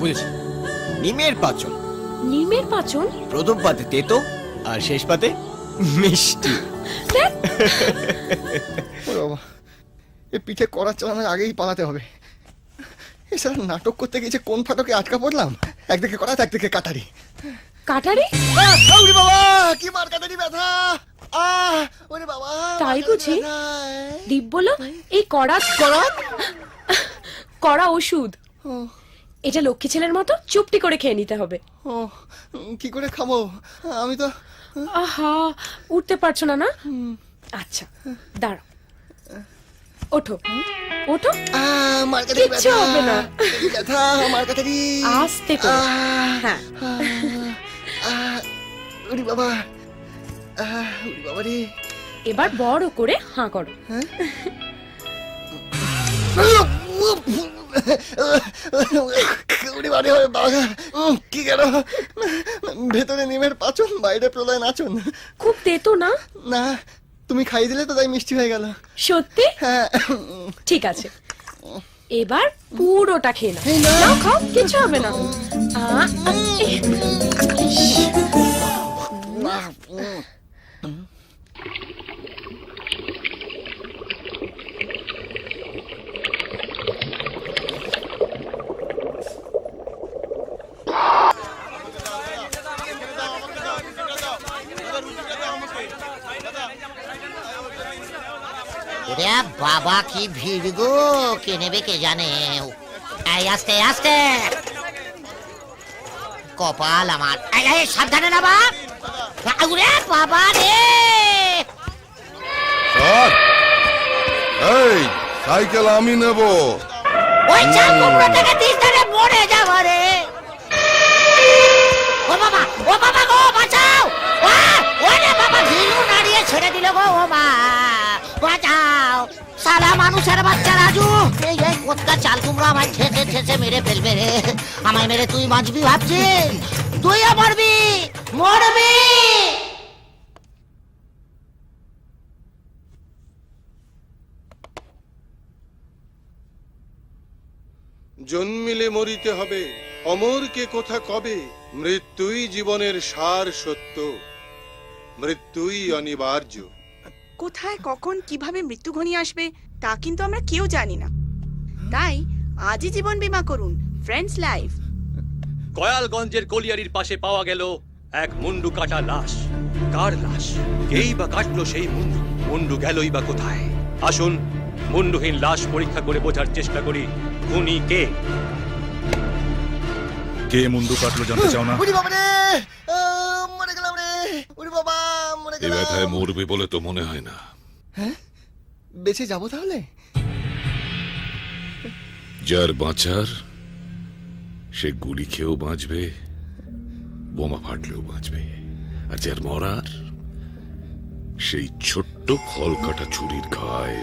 বুঝেছি, নিমের পাচন। নিমের পাচন? প্রথম পাতে তেতো আর শেষ পাতে মিষ্টি। বাবা, এ পিঠে কড়া চালানোর আগেই পালাতে হবে। এছাড়া নাটক করতে গিয়ে যে কোন ফাটকে আটকা পড়লাম, একদিকে কড়া একদিকে কাটারি। কাটারি? ওরে বাবা, কি মার কাটারি ব্যথা! ওরে বাবা, তাই বুঝি? দীপ বলো, এই কড়া কড়া ওষুধ। এটা লক্ষ্মী ছেলের মতো চুপটি করে খেয়ে নিতে হবে। ও, কি করে খাবো? আমি তো আহা, উঠতে পারছো না? না, আচ্ছা দাঁড়াও, ওঠো ওঠো। মার কাটারি কিচ্ছু হবে না। ব্যথা, মার কাটারি। আস্তে করে। হ্যাঁ। ওরে বাবা, ওরে বাবা রে। এবার বড় করে হাঁ করো। কি গেল? ভেতরে নিমের পাচন, বাইরে প্রলয় নাচন। খুব তেতো না? না, তুমি খাই দিলে তো তাই মিষ্টি হয়ে গেল। সত্যি? হ্যাঁ। ঠিক আছে, এবার পুরোটা খেয়ে নাও। খাও, কিছু হবে না। বাবা কি ভিড় গো, কে নেবে কে জানে। এই আস্তে আস্তে, কপাল আমার। সাবধানে না বাপ। বাবা রে, এই সাইকেল আমি নেব। ওই চাল কুমড়ো থেকে 30 ধারে মরে যাবো রে। ও বাবা, ও বাবা গো, বাঁচাও। ওরে বাবা, ঘিলু নাড়িয়ে ছেড়ে দিল গো। ও মা, বাঁচাও। সালা মানুষের বাচ্চা রাজু, এই কোথা চাল কুমড়ো আমায় ঠেসে ঠেসে মেরে ফেলবে রে। আমায় মেরে তুই বাঁচবি ভাবছিস? তুইও মরবি, মরবি। জন্মিলে মরিতে হবে, অমর কে কোথা কবে। মৃত্যুই জীবনের সার সত্য, মৃত্যুই অনিবার্য। কোথায় কখন কিভাবে মৃত্যু ঘনিয়ে আসবে তা কিন্তু আমরা কেউ জানি না। তাই আজই জীবন বীমা করুন, ফ্রেন্ডস লাইফ। কয়ালগঞ্জের কলিয়ারির পাশে পাওয়া গেল এক মুন্ডু কাটা লাশ। কার লাশ? কেই বা কাটলো সেই মুন্ডু? মুন্ডু গেলই বা কোথায়? আসুন মুন্ডুহীন লাশ পরীক্ষা করে বোঝার চেষ্টা করি খুনি কে। কে মুন্ডু কাটলো জানতে চাও না? ওরে বাবা রে, মরে গেলাম রে। ওরে বাবা, মরে এই গেলাম। ব্যথায় মরবে বলে তো মনে হয় না। হ্যাঁ, বেঁচে যাবো তাহলে? যার বাঁচার সে গুলি খেয়েও বাঁচবে, বোমা ফাটলেও বাঁচবে। আর যার মরার, সেই ছোট্ট ফল কাটা ছুরির ঘায়ে।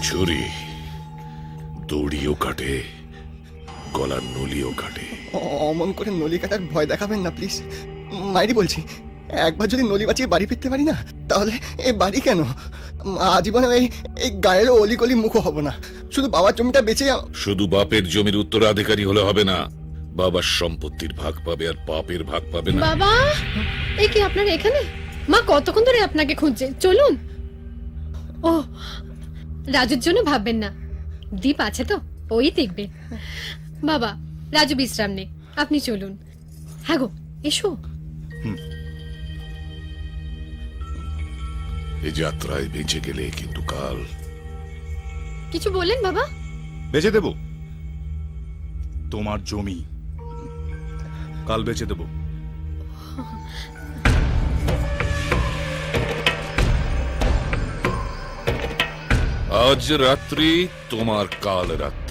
ছুরি দড়িও কাটে, গলার নলিও কাটে। অমন করে নলি কাটার ভয় দেখাবেন না প্লিজ। মাইরি বলছি, একবার যদি নলি বাঁচিয়ে বাড়ি ফিরতে পারি না, তাহলে এ বাড়ি কেন, আজীবনে এই গায়ের অলিগলি মুখও হব না। শুধু বাবার জমিটা বেঁচে। শুধু বাপের জমির উত্তরাধিকারী হলে হবে না, বাবার সম্পত্তির ভাগ পাবে আর পাপের ভাগ পাবে না। বাবা, এই কি আপনারা এখানে? মা কতক্ষণ ধরে আপনাকে খুঁজছে। চলুন। ও, রাজুর জন্য ভাববেন না, দীপ আছে তো, ওই দেখবে। বাবা, রাজু বিশ্রাম নে, আপনি চলুন। হ্যাঁ গো, এসো। এই যাত্রায় বেঁচে গেলে কিন্তু কাল। কিছু বললেন বাবা? বেচে দেব তোমার জমি, কাল বেচে দেব। আজ রাত্রি তোমার কাল রাত্রি।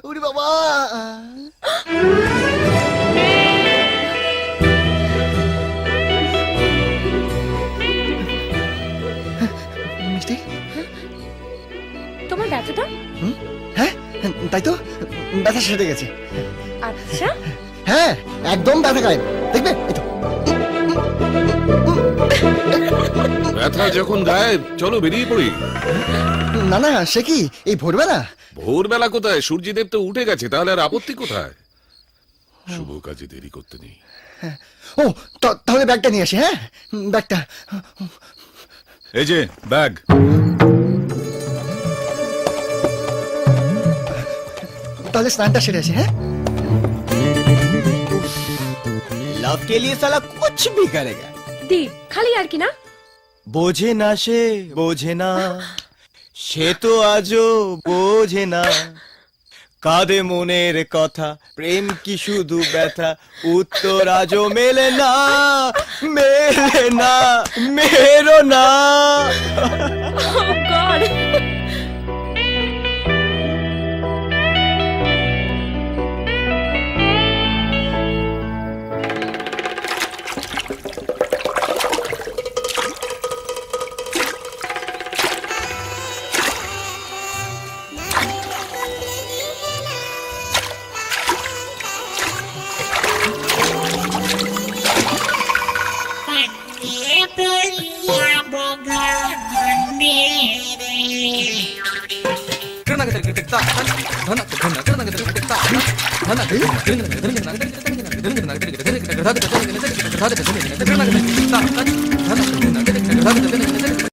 উরি বাবা! মিষ্টি? তোমার ব্যথাটা? হ্যাঁ, তাই তো, ব্যথা সেরে গেছে। আচ্ছা, হ্যাঁ, একদম ব্যথা গায়েব। দেখবে, এই তো। ব্যথা যখন গায়েব, চলো বেরিয়ে পড়ি। না না, সে কি এই ভোরবেলা? ভোরবেলা কোথায়? সূর্যদেব তো উঠে গেছে, তাহলে আর আপত্তি কোথায়? শুভ কাজে দেরি করতে নেই। ও, তাহলে ব্যাগটা নিয়ে আসি। হ্যাঁ, ব্যাগটা। এই যে ব্যাগ। তাহলে স্নানটা সেরে আসি। হ্যাঁ, लव के लिए साला कुछ भी करेगा। দীপ খালি আর কি না? বোঝে না সে, বোঝে না সে তো আজও বোঝে না, কাঁদে মনের কথা, প্রেম কি শুধু ব্যথা, উত্তর আজও মেলে না, মেলে না, মেরো না। Oh God!